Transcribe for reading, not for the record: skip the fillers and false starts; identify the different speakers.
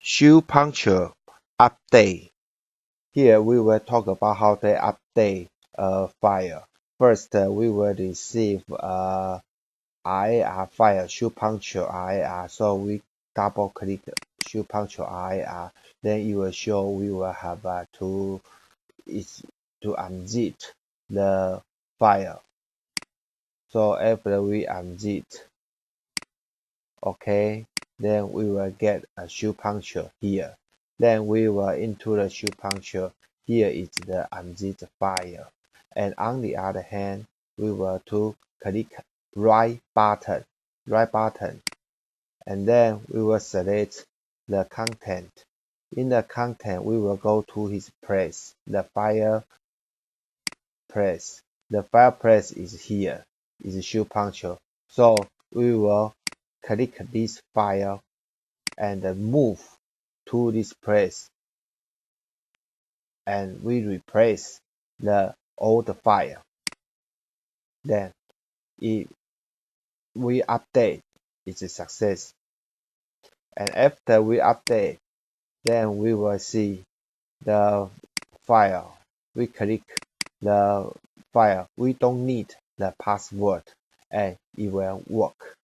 Speaker 1: ShoePuncher update. Here we will talk about how to update a file. First, we will receive a RAR file, ShoePuncher.rar. So we double click ShoePuncher.rar. Then it will show we will have to unzip the file. So after we unzip, okay, then we will get a ShoePuncher here. Then we will into the ShoePuncher. Here is the unzipped file. And on the other hand, we will to click right button, and then we will select the content. In the content, we will go to his place, the file place. The file place is here, is ShoePuncher. So we will click this file and move to this place, and we replace the old file. Then if we update, it's a success. And after we update, then we will see the file. We click the file. We don't need the password, and it will work.